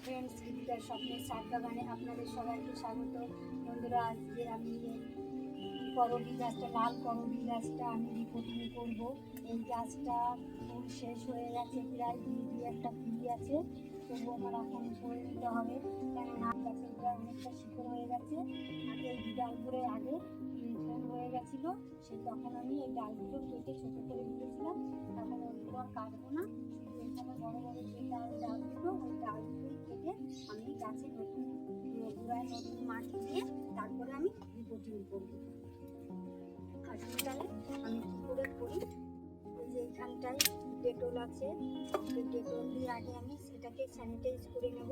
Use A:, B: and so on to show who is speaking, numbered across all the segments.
A: Friends, গীতিকার স্বপ্নের ছাদ বাগানে আপনাদের সবাইকে স্বাগত। বন্ধুরা, আজকে আমি করবী গাছটা, লাল করবী গাছটা আমি রিপোর্টিং করব। এই গাছটা ফুল শেষ হয়ে গেছে, প্রায় দুই একটা ফুলই আছে, তবু আমার এখন করে নিতে হবে, কেননা গাছের প্রায় অনেকটা শিকড় হয়ে গেছে। আর এই ডালগুলো আগে ফুল হয়ে গেছিলো, তখন আমি এই ডালগুলো কেটে ছোটো করে দিয়েছিলাম। এখন ওইগুলো আর কাটবো না, শুধু এখানে বড়ো বড়ো যে ডালগুলো, ওই ডালগুলোই কেটে আমি গাছে নতুন গোড়ায় নতুন মাটি দিয়ে তারপরে আমি রিপোর্টিং করবো। আসুন তাহলে আমি কী করে করি। ওই যে এখানটায় ডেটল আছে, সেই ডেটল দিয়ে আগে আমি সেটাকে স্যানিটাইজ করে নেব,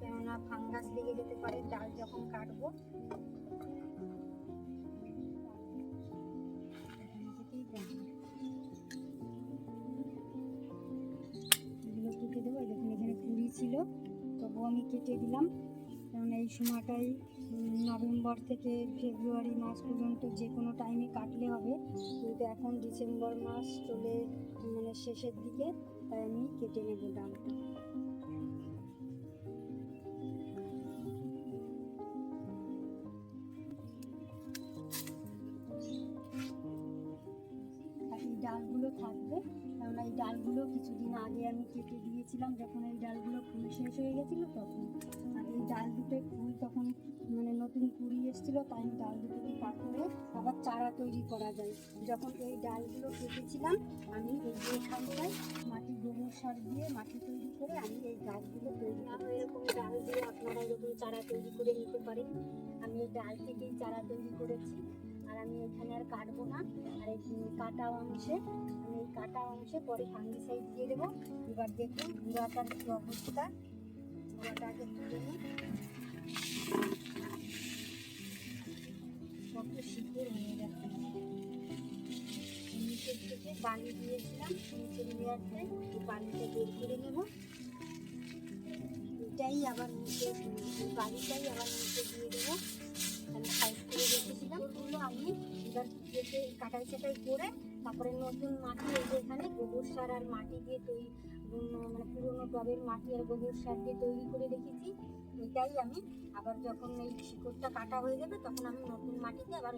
A: কেননা ফাঙ্গাস লেগে যেতে পারে ডাল যখন কাটবো। এগুলো কেটে দেবো। দেখুন এখানে কুড়ি ছিল, তবুও আমি কেটে দিলাম, কারণ এই সময়টাই নভেম্বর থেকে ফেব্রুয়ারি মাস পর্যন্ত যে কোনো টাইমে কাটলে হবে, কিন্তু এখন ডিসেম্বর মাস চলে শেষের দিকে, তাই আমি কেটে নেব ডালটা। এই ডালগুলো থাকবে, কারণ এই ডালগুলো কিছুদিন আগে আমি কেটে দিয়েছিলাম, যখন এই ডালগুলো ফুল শেষ হয়ে গেছিলো তখন। আর এই ডাল দুটোয় ফুল তখন নতুন কুড়ি এসেছিলো, তাই আমি ডাল দুটোকে কাটলে আবার চারা তৈরি করা যায়। যখন এই ডালগুলো কেটেছিলাম, আমি এই যে এখানটায় মাটি গোবর সার দিয়ে মাটি তৈরি করে আমি এই গাছগুলো তৈরি করি। এরকম ডাল দিয়ে আপনারা এরকম চারা তৈরি করে নিতে পারেন। আমি এই ডাল থেকেই চারা তৈরি করেছি, আর আমি এখানে আর কাটবো না। আর এই কাটা অংশে পরে ফাঙ্গিসাইড দিয়ে দেবো। এবার দেখুন গুঁড়াটার কি অবস্থা, গুঁড়াটা আগে তুলে নিই। কত শিকড় হয়ে গেছে, নিচের থেকে বালি দিয়েছিলাম, নিচের লেয়ারটায় বালিটা বের করে নেব। এটাই আবার বালিটাই আবার নিচে দিয়ে দেবো। আমি সাইড করে রেখেছিলাম, ওগুলো আমি এবার কেটে কাটাই ছাটাই করে তারপরে নতুন মাটি, এই যে এখানে গোবর সার আর মাটি দিয়ে পুরোনো টবের মাটি আর গোবর সার দিয়ে তৈরি করে রেখেছি। এটাই আমি আবার যখন এই শিকড়টা কাটা হয়ে যাবে, তখন আমি নতুন মাটিতে আবার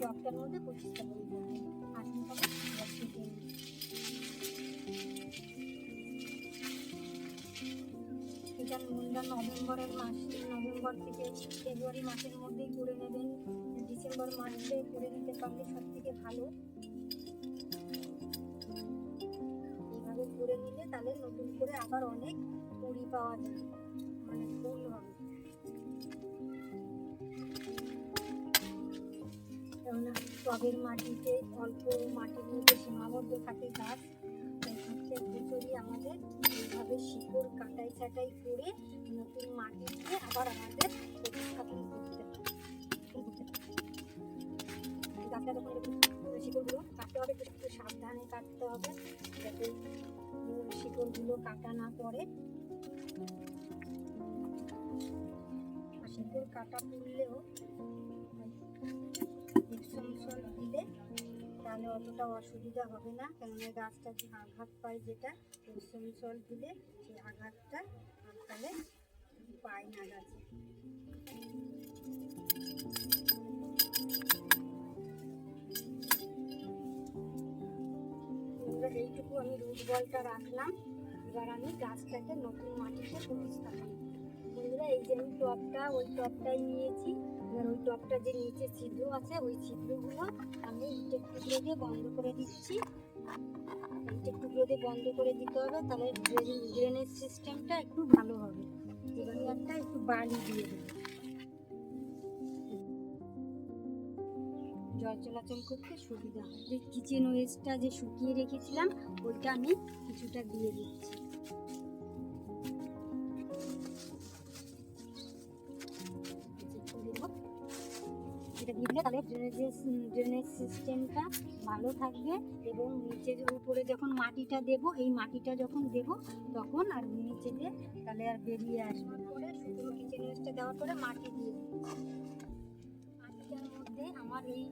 A: টবটার মধ্যে প্রতিষ্ঠা করে দেবো। আসুন তাহলে এটা নভেম্বর থেকে ফেব্রুয়ারি মাসের মধ্যেই করে নেবেন। ডিসেম্বর মাসে করে নিতে পারলে সব থেকে ভালো। এইভাবে করে নিলে তাহলে নতুন করে আবার অনেক কুড়ি পাওয়া যাবে, ফুল হবে। কেননা টবের মাটিতে অল্প মাটির মধ্যে সীমাবদ্ধ থাকে গাছ, প্রত্যেক বছরই আমাদের এইভাবে শিকড় কাটাই ছাটাই করে নতুন মাটি দিয়ে আবার আমাদের প্রতিস্থাপন করতে হবে। গাছটা যখন শিকড়গুলো কাটতে হবে, একটু সাবধানে কাটতে হবে, যাতে শিকড়গুলো কাটা না পড়ে। আর শিকড় কাটা পড়লেও দিলে তাহলে অতটা অসুবিধা হবে না, কেননা গাছটা যে আঘাত পায়, যেটা সল দিলে সেই আঘাতটা তাহলে পায় না গাছে। এইটুকু আমি রুট বলটা রাখলাম, এবার আমি গাছটাকে নতুন মাটিতে প্রতিস্থাপন। বন্ধুরা, এই যে আমি ওই টবটাই নিয়েছি। এবার ওই টবটা যে নিচে ছিদ্র আছে, ওই ছিদ্রগুলো আমি ইটের টুকরো দিয়ে বন্ধ করে দিচ্ছি। ইটের টুকরো দিয়ে বন্ধ করে দিতে হবে, তাহলে ড্রেনেজ সিস্টেমটা একটু ভালো হবে। এবার একটু বালি দিয়ে দেবো, জল চলাচল করতে সুবিধা। যে কিচেন ওয়েস্টটা যে শুকিয়ে রেখেছিলাম, ওইটা আমি কিছুটা দিয়ে দিচ্ছি। এটা দিলে তাহলে ড্রেনেজ সিস্টেমটা ভালো থাকবে, এবং নিচের উপরে যখন মাটিটা দেবো, এই মাটিটা যখন দেবো তখন আর নিচে দিয়ে তাহলে আর বেরিয়ে আসবে না। পরে শুকনো কিচেন ওয়েস্টটা দেওয়ার পরে মাটি দিয়ে দেবো। মাটিটার মধ্যে আমার এই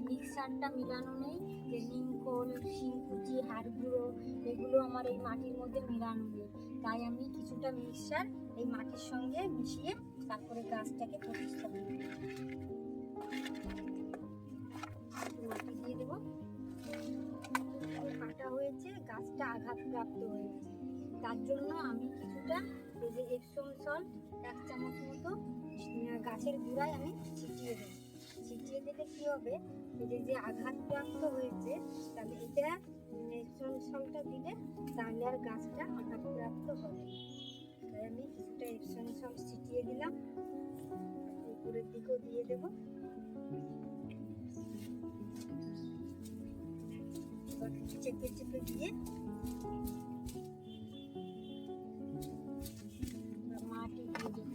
A: মিক্সারটা মিলানো নেই, যে নিমখোল, শিংকুচি, হাড় গুঁড়ো, এগুলো আমার এই মাটির মধ্যে মেলানো নেই। তাই আমি কিছুটা মিক্সচার এই মাটির সঙ্গে মিশিয়ে তারপরে গাছটাকে প্রতিস্থাপন করব। মাটি দিয়ে দেবো। কাটা হয়েছে, গাছটা আঘাতপ্রাপ্ত হয়েছে, তার জন্য আমি কিছুটা এই যে এপসম সল্ট 1 চামচ মতো গাছের গোড়ায় আমি ছিটিয়ে দেবো। ছিটিয়ে দিলে কি হবে, এই যে আঘাতপ্রাপ্ত হয়েছে, তাহলে এটা এপসম সল্টটা দিলে তাহলে আর গাছটা আঘাতপ্রাপ্ত হবে। তাই আমি কিছুটা এপসম সল্ট ছিটিয়ে দিলাম, উপরের দিকেও দিয়ে দেবো। চেপে চেপে দিয়ে মাটি দিয়ে দেবো।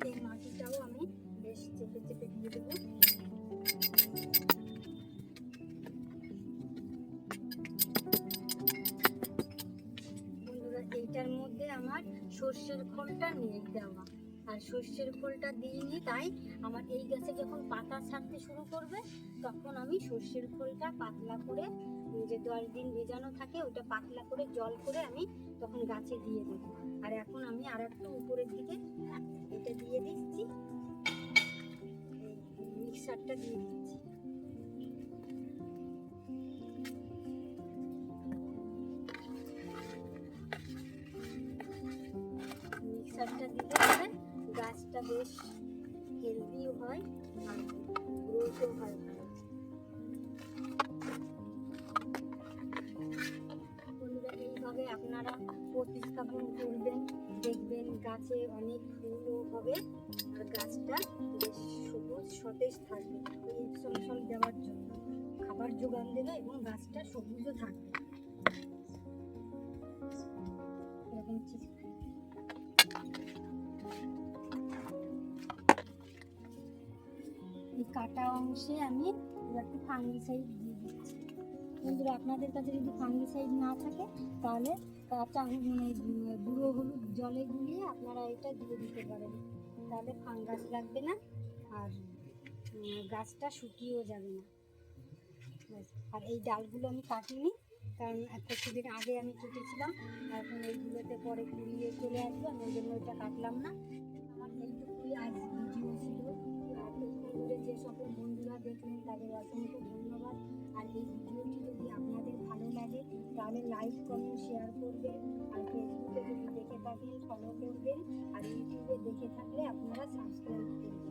A: এই মাটিটাও আমি বেশ চেপে চেপে দিয়ে দেবো। বন্ধুরা, এইটার মধ্যে আমার সর্ষের খোলটা নিয়ে দেওয়া, আর সর্ষের খোলটা দিইনি, তাই আমার এই গাছে যখন পাতা ছাড়তে শুরু করবে তখন আমি সর্ষের খোলটা পাতলা করে, যে 10 দিন ভেজানো থাকে ওটা পাতলা করে জল করে আমি তখন গাছে দিয়ে দেবো। আর এখন আমি আর একটু উপরের দিকে এটা দিয়ে দিচ্ছি, মিক্সারটা দিয়ে দিচ্ছি। মিক্সারটা দিলে পরে গাছটা বেশ হেলদিও হয় আর গ্রোথও হয় ভালো। বন্ধুরা, এইভাবে আপনারা প্রতিস্থাপন করবেন, দেখবেন গাছে অনেক ফুলও হবে আর গাছটা বেশ সবুজ সতেজ থাকবে। ওই এপসম সল্ট দেওয়ার জন্য খাবার যোগান দেবে এবং গাছটা সবুজও থাকবে। এরকম এই কাটা অংশে আমি একটু ফাঙ্গিসাইড দিয়ে দিচ্ছি। বন্ধুরা, আপনাদের কাছে যদি ফাঙ্গিসাইড না থাকে তাহলে কাঁচা গুঁড়ো হলুদ জলে গুলিয়ে আপনারা এটা দিয়ে দিতে পারেন, তাহলে ফাঙ্গাস লাগবে না আর গাছটা শুকিয়েও যাবে না। আর এই ডালগুলো আমি কাটিনি, কারণ কিছুদিন আগে আমি কেটেছিলাম, এখন এইগুলোতে পরে কুড়িয়ে চলে আসবে, আমি ওই জন্য ওইটা কাটলাম না। আমার এইটুকুই আজ ভিডিও ছিল। যে সকল বন্ধুরা দেখলেন তাদের অসংখ্য ধন্যবাদ। আর এই ভিডিওটি যদি আপনাদের ভালো লাগে তাহলে লাইক কমেন্ট শেয়ার করবেন, আর ফেসবুকে যদি দেখে থাকেন ফলো করবেন, আর ইউটিউবে দেখে থাকলে আপনারা সাবস্ক্রাইব করবেন।